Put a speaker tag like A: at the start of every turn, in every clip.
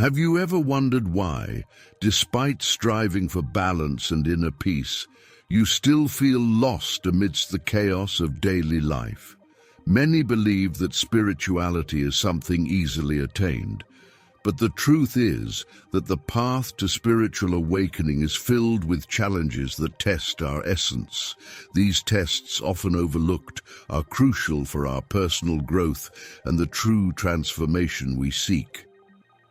A: Have you ever wondered why, despite striving for balance and inner peace, you still feel lost amidst the chaos of daily life? Many believe that spirituality is something easily attained, but the truth is that the path to spiritual awakening is filled with challenges that test our essence. These tests, often overlooked, are crucial for our personal growth and the true transformation we seek.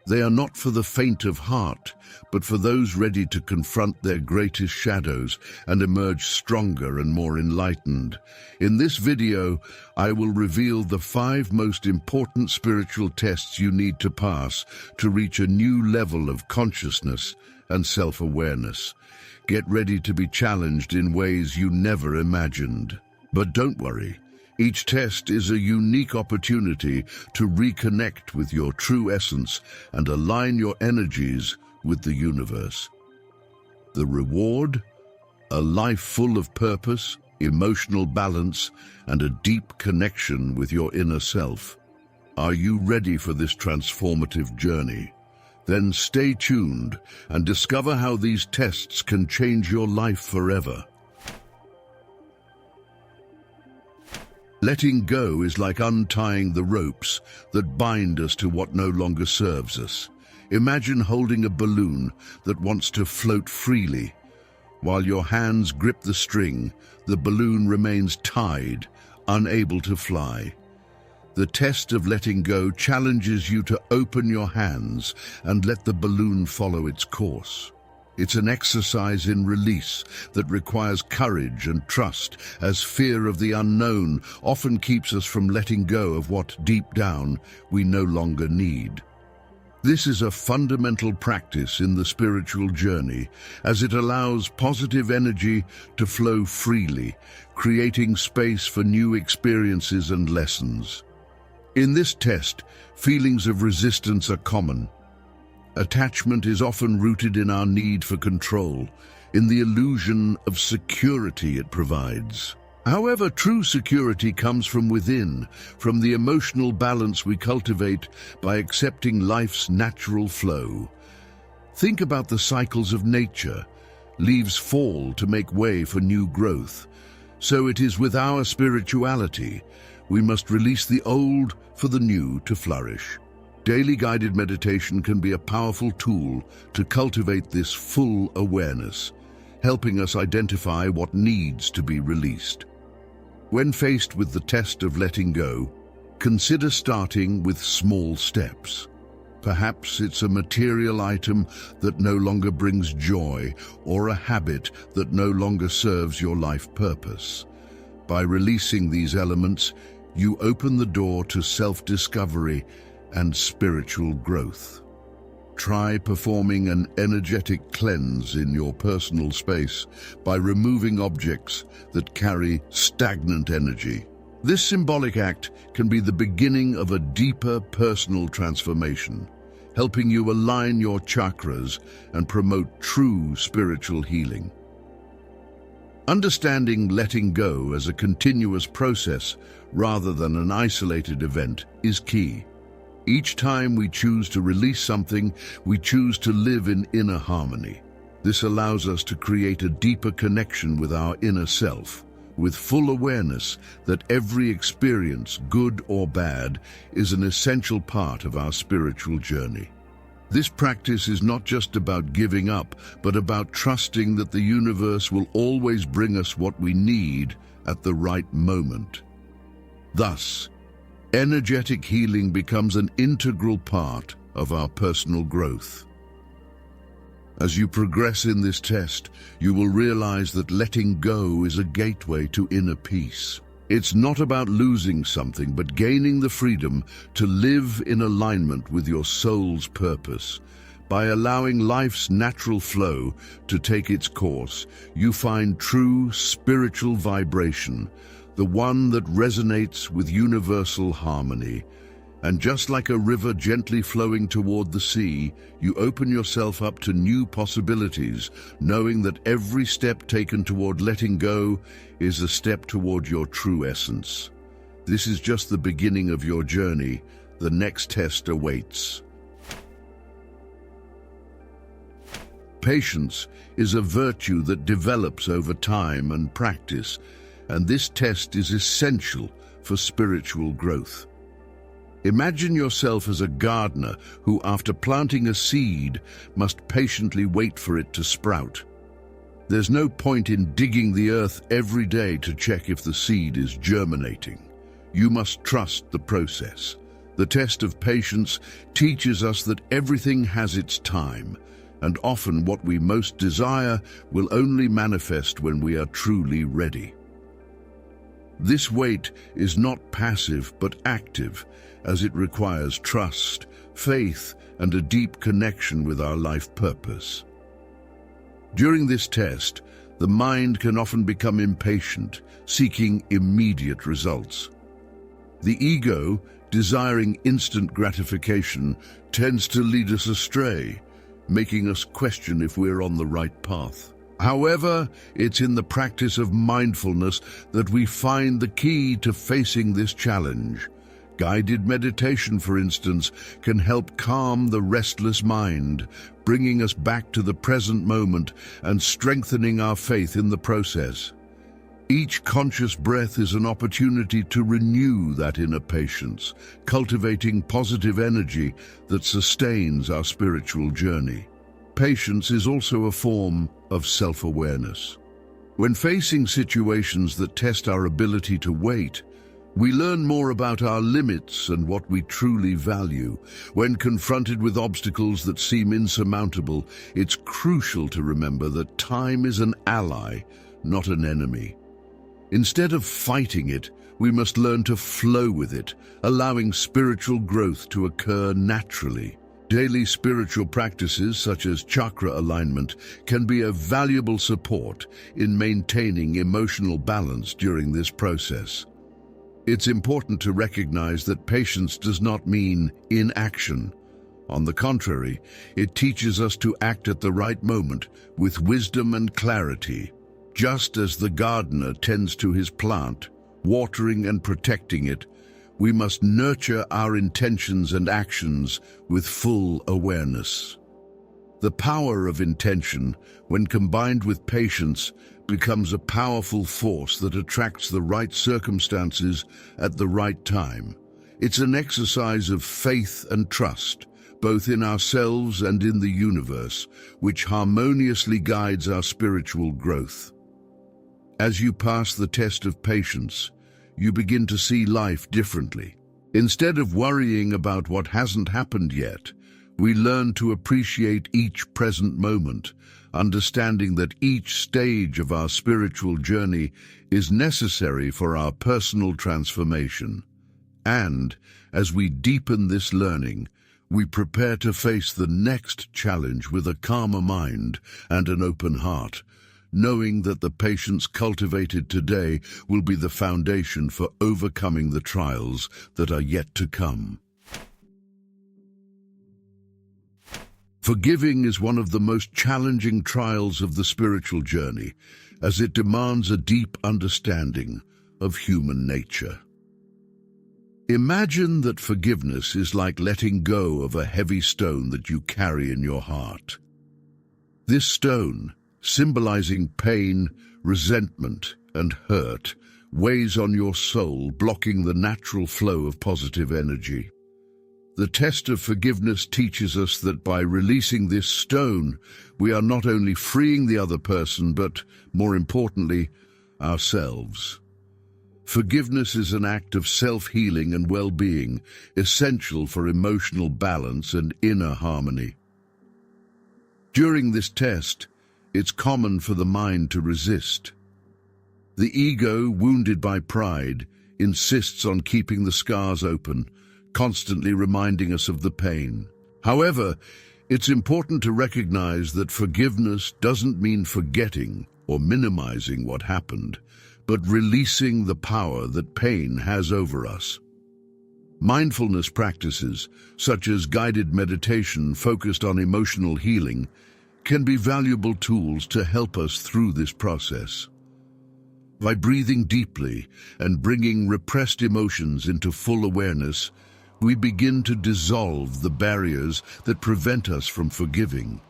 A: They are not for the faint of heart, but for those ready to confront their greatest shadows and emerge stronger and more enlightened. In this video, I will reveal the 5 most important spiritual tests you need to pass to reach a new level of consciousness and self-awareness. Get ready to be challenged in ways you never imagined. But don't worry. Each test is a unique opportunity to reconnect with your true essence and align your energies with the universe. The reward? A life full of purpose, emotional balance, and a deep connection with your inner self. Are you ready for this transformative journey? Then stay tuned and discover how these tests can change your life forever. Letting go is like untying the ropes that bind us to what no longer serves us. Imagine holding a balloon that wants to float freely. While your hands grip the string, the balloon remains tied, unable to fly. The test of letting go challenges you to open your hands and let the balloon follow its course. It's an exercise in release that requires courage and trust, as fear of the unknown often keeps us from letting go of what, deep down, we no longer need. This is a fundamental practice in the spiritual journey, as it allows positive energy to flow freely, creating space for new experiences and lessons. In this test, feelings of resistance are common. Attachment is often rooted in our need for control, in the illusion of security it provides. However, true security comes from within, from the emotional balance we cultivate by accepting life's natural flow. Think about the cycles of nature. Leaves fall to make way for new growth. So it is with our spirituality. We must release the old for the new to flourish. Daily guided meditation can be a powerful tool to cultivate this full awareness, helping us identify what needs to be released. When faced with the test of letting go, consider starting with small steps. Perhaps it's a material item that no longer brings joy, or a habit that no longer serves your life purpose. By releasing these elements, you open the door to self-discovery and spiritual growth. Try performing an energetic cleanse in your personal space by removing objects that carry stagnant energy. This symbolic act can be the beginning of a deeper personal transformation, helping you align your chakras and promote true spiritual healing. Understanding letting go as a continuous process rather than an isolated event is key. Each time we choose to release something, we choose to live in inner harmony. This allows us to create a deeper connection with our inner self, with full awareness that every experience, good or bad, is an essential part of our spiritual journey. This practice is not just about giving up, but about trusting that the universe will always bring us what we need at the right moment. Thus, energetic healing becomes an integral part of our personal growth. As you progress in this test, you will realize that letting go is a gateway to inner peace. It's not about losing something, but gaining the freedom to live in alignment with your soul's purpose. By allowing life's natural flow to take its course, you find true spiritual vibration, the one that resonates with universal harmony. And just like a river gently flowing toward the sea, you open yourself up to new possibilities, knowing that every step taken toward letting go is a step toward your true essence. This is just the beginning of your journey. The next test awaits. Patience is a virtue that develops over time and practice, and this test is essential for spiritual growth. Imagine yourself as a gardener who, after planting a seed, must patiently wait for it to sprout. There's no point in digging the earth every day to check if the seed is germinating. You must trust the process. The test of patience teaches us that everything has its time, and often what we most desire will only manifest when we are truly ready. This wait is not passive but active, as it requires trust, faith, and a deep connection with our life purpose. During this test, the mind can often become impatient, seeking immediate results. The ego, desiring instant gratification, tends to lead us astray, making us question if we're on the right path. However, it's in the practice of mindfulness that we find the key to facing this challenge. Guided meditation, for instance, can help calm the restless mind, bringing us back to the present moment and strengthening our faith in the process. Each conscious breath is an opportunity to renew that inner patience, cultivating positive energy that sustains our spiritual journey. Patience is also a form of self-awareness. When facing situations that test our ability to wait, we learn more about our limits and what we truly value. When confronted with obstacles that seem insurmountable, it's crucial to remember that time is an ally, not an enemy. Instead of fighting it, we must learn to flow with it, allowing spiritual growth to occur naturally. Daily spiritual practices such as chakra alignment can be a valuable support in maintaining emotional balance during this process. It's important to recognize that patience does not mean inaction. On the contrary, it teaches us to act at the right moment with wisdom and clarity. Just as the gardener tends to his plant, watering and protecting it, we must nurture our intentions and actions with full awareness. The power of intention, when combined with patience, becomes a powerful force that attracts the right circumstances at the right time. It's an exercise of faith and trust, both in ourselves and in the universe, which harmoniously guides our spiritual growth. As you pass the test of patience, you begin to see life differently. Instead of worrying about what hasn't happened yet, we learn to appreciate each present moment, understanding that each stage of our spiritual journey is necessary for our personal transformation. And, as we deepen this learning, we prepare to face the next challenge with a calmer mind and an open heart, knowing that the patience cultivated today will be the foundation for overcoming the trials that are yet to come. Forgiving is one of the most challenging trials of the spiritual journey, as it demands a deep understanding of human nature. Imagine that forgiveness is like letting go of a heavy stone that you carry in your heart. This stone, symbolizing pain, resentment, and hurt, weighs on your soul, blocking the natural flow of positive energy. The test of forgiveness teaches us that by releasing this stone, we are not only freeing the other person, but, more importantly, ourselves. Forgiveness is an act of self-healing and well-being, essential for emotional balance and inner harmony. During this test, it's common for the mind to resist. The ego, wounded by pride, insists on keeping the scars open, constantly reminding us of the pain. However, it's important to recognize that forgiveness doesn't mean forgetting or minimizing what happened, but releasing the power that pain has over us. Mindfulness practices, such as guided meditation focused on emotional healing, can be valuable tools to help us through this process. By breathing deeply and bringing repressed emotions into full awareness, we begin to dissolve the barriers that prevent us from forgiving.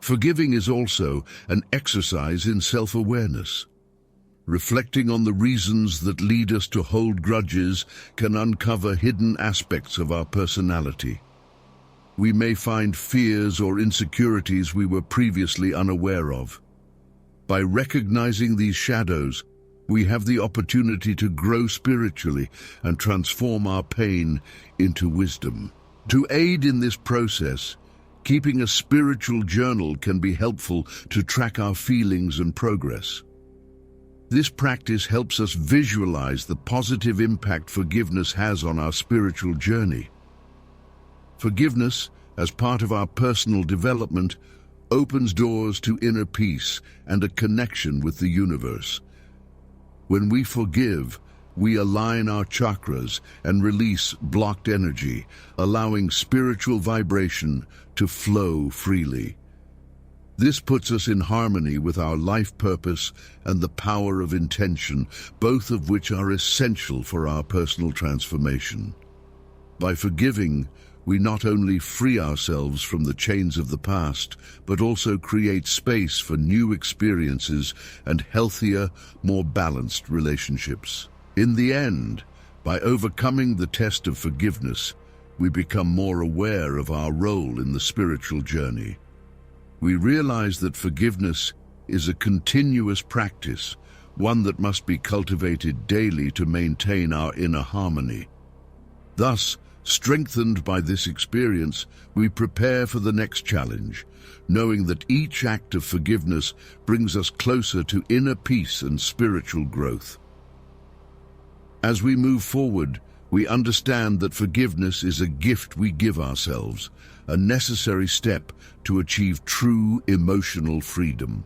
A: Forgiving is also an exercise in self-awareness. Reflecting on the reasons that lead us to hold grudges can uncover hidden aspects of our personality. We may find fears or insecurities we were previously unaware of. By recognizing these shadows, we have the opportunity to grow spiritually and transform our pain into wisdom. To aid in this process, keeping a spiritual journal can be helpful to track our feelings and progress. This practice helps us visualize the positive impact forgiveness has on our spiritual journey. Forgiveness, as part of our personal development, opens doors to inner peace and a connection with the universe. When we forgive, we align our chakras and release blocked energy, allowing spiritual vibration to flow freely. This puts us in harmony with our life purpose and the power of intention, both of which are essential for our personal transformation. By forgiving, we not only free ourselves from the chains of the past, but also create space for new experiences and healthier, more balanced relationships. In the end, by overcoming the test of forgiveness, we become more aware of our role in the spiritual journey. We realize that forgiveness is a continuous practice, one that must be cultivated daily to maintain our inner harmony. Thus, strengthened by this experience, we prepare for the next challenge, knowing that each act of forgiveness brings us closer to inner peace and spiritual growth. As we move forward, we understand that forgiveness is a gift we give ourselves, a necessary step to achieve true emotional freedom.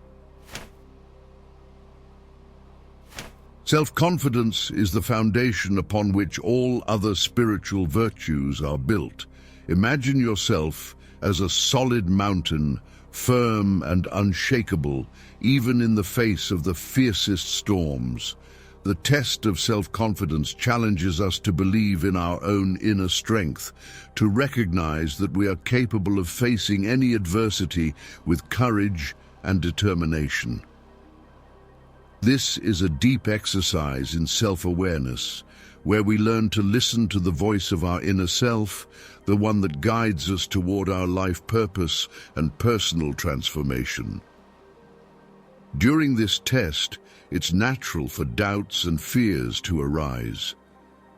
A: Self-confidence is the foundation upon which all other spiritual virtues are built. Imagine yourself as a solid mountain, firm and unshakable, even in the face of the fiercest storms. The test of self-confidence challenges us to believe in our own inner strength, to recognize that we are capable of facing any adversity with courage and determination. This is a deep exercise in self-awareness, where we learn to listen to the voice of our inner self, the one that guides us toward our life purpose and personal transformation. During this test, it's natural for doubts and fears to arise.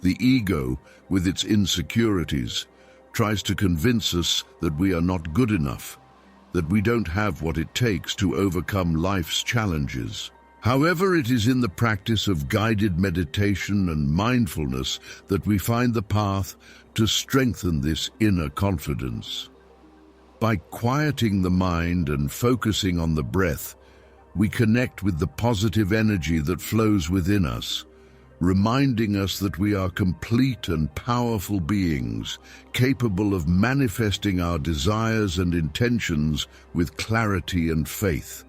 A: The ego, with its insecurities, tries to convince us that we are not good enough, that we don't have what it takes to overcome life's challenges. However, it is in the practice of guided meditation and mindfulness that we find the path to strengthen this inner confidence. By quieting the mind and focusing on the breath, we connect with the positive energy that flows within us, reminding us that we are complete and powerful beings, capable of manifesting our desires and intentions with clarity and faith.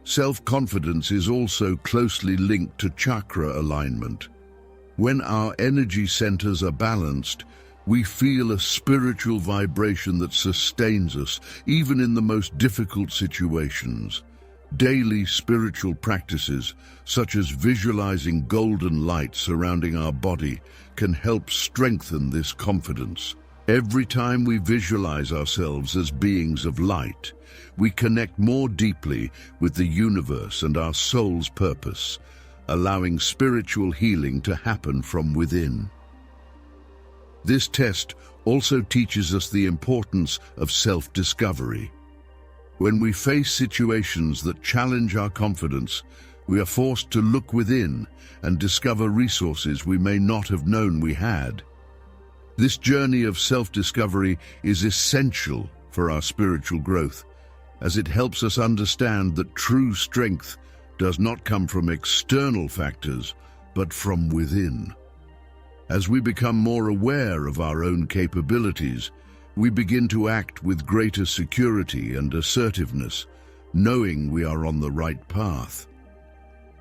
A: Self-confidence is also closely linked to chakra alignment. When our energy centers are balanced, we feel a spiritual vibration that sustains us, even in the most difficult situations. Daily spiritual practices, such as visualizing golden light surrounding our body, can help strengthen this confidence. Every time we visualize ourselves as beings of light, we connect more deeply with the universe and our soul's purpose, allowing spiritual healing to happen from within. This test also teaches us the importance of self-discovery. When we face situations that challenge our confidence, we are forced to look within and discover resources we may not have known we had. This journey of self-discovery is essential for our spiritual growth, as it helps us understand that true strength does not come from external factors, but from within. As we become more aware of our own capabilities, we begin to act with greater security and assertiveness, knowing we are on the right path.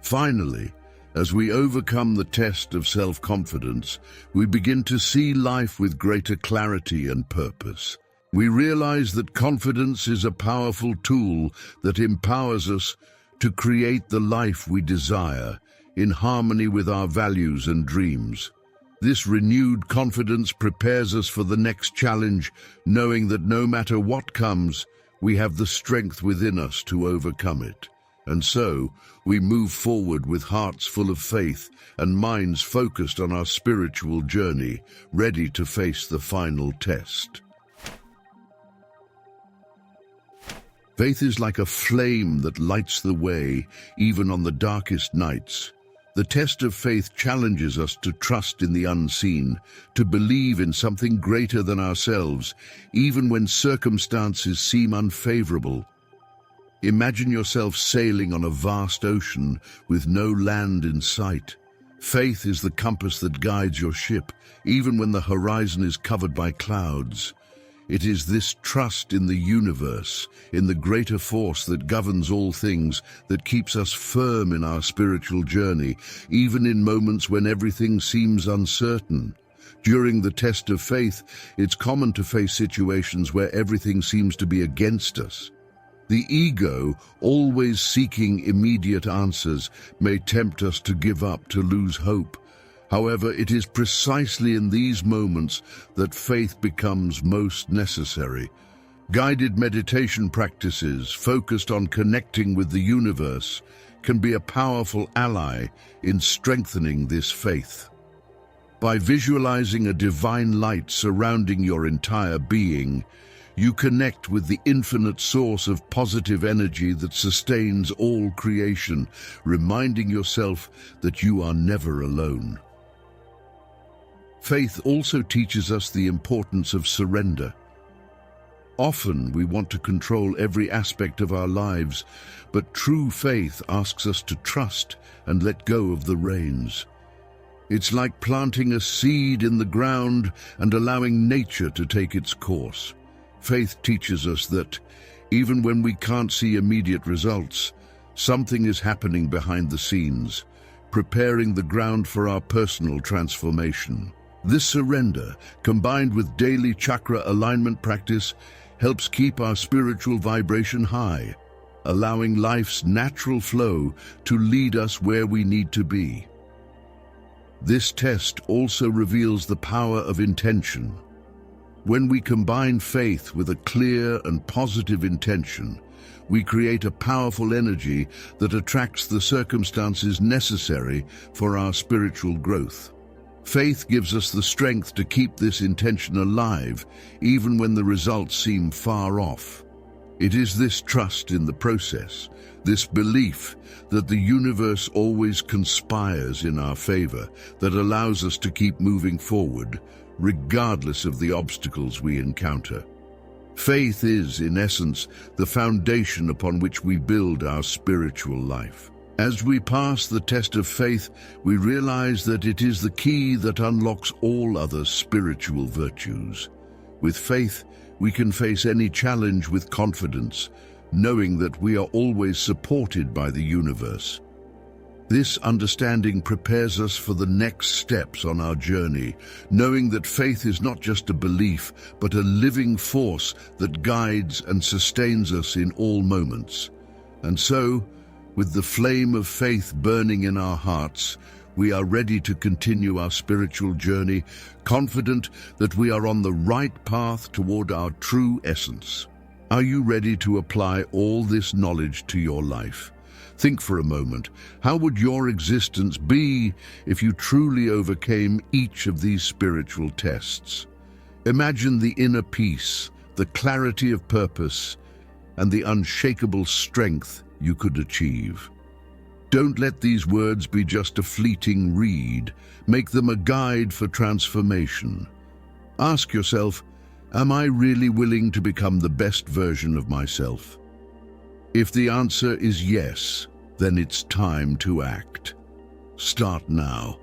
A: Finally, as we overcome the test of self-confidence, we begin to see life with greater clarity and purpose. We realize that confidence is a powerful tool that empowers us to create the life we desire in harmony with our values and dreams. This renewed confidence prepares us for the next challenge, knowing that no matter what comes, we have the strength within us to overcome it. And so, we move forward with hearts full of faith and minds focused on our spiritual journey, ready to face the final test. Faith is like a flame that lights the way, even on the darkest nights. The test of faith challenges us to trust in the unseen, to believe in something greater than ourselves, even when circumstances seem unfavorable. Imagine yourself sailing on a vast ocean with no land in sight. Faith is the compass that guides your ship, even when the horizon is covered by clouds. It is this trust in the universe, in the greater force that governs all things, that keeps us firm in our spiritual journey, even in moments when everything seems uncertain. During the test of faith, it's common to face situations where everything seems to be against us. The ego, always seeking immediate answers, may tempt us to give up, to lose hope. However, it is precisely in these moments that faith becomes most necessary. Guided meditation practices focused on connecting with the universe can be a powerful ally in strengthening this faith. By visualizing a divine light surrounding your entire being, you connect with the infinite source of positive energy that sustains all creation, reminding yourself that you are never alone. Faith also teaches us the importance of surrender. Often we want to control every aspect of our lives, but true faith asks us to trust and let go of the reins. It's like planting a seed in the ground and allowing nature to take its course. Faith teaches us that, even when we can't see immediate results, something is happening behind the scenes, preparing the ground for our personal transformation. This surrender, combined with daily chakra alignment practice, helps keep our spiritual vibration high, allowing life's natural flow to lead us where we need to be. This test also reveals the power of intention. When we combine faith with a clear and positive intention, we create a powerful energy that attracts the circumstances necessary for our spiritual growth. Faith gives us the strength to keep this intention alive, even when the results seem far off. It is this trust in the process, this belief that the universe always conspires in our favor, that allows us to keep moving forward, regardless of the obstacles we encounter. Faith is, in essence, the foundation upon which we build our spiritual life. As we pass the test of faith, we realize that it is the key that unlocks all other spiritual virtues. With faith, we can face any challenge with confidence, knowing that we are always supported by the universe. This understanding prepares us for the next steps on our journey, knowing that faith is not just a belief, but a living force that guides and sustains us in all moments. And so, with the flame of faith burning in our hearts, we are ready to continue our spiritual journey, confident that we are on the right path toward our true essence. Are you ready to apply all this knowledge to your life? Think for a moment, how would your existence be if you truly overcame each of these spiritual tests? Imagine the inner peace, the clarity of purpose, and the unshakable strength you could achieve. Don't let these words be just a fleeting read. Make them a guide for transformation. Ask yourself, am I really willing to become the best version of myself? If the answer is yes, then it's time to act. Start now.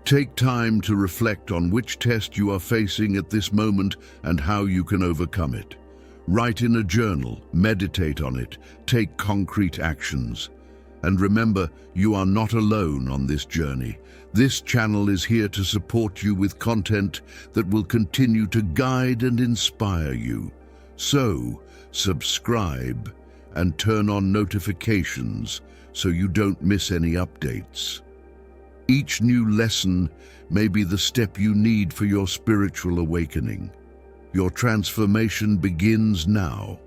A: Take time to reflect on which test you are facing at this moment and how you can overcome it. Write in a journal, meditate on it, take concrete actions. And remember, you are not alone on this journey. This channel is here to support you with content that will continue to guide and inspire you. So, subscribe and turn on notifications so you don't miss any updates. Each new lesson may be the step you need for your spiritual awakening. Your transformation begins now.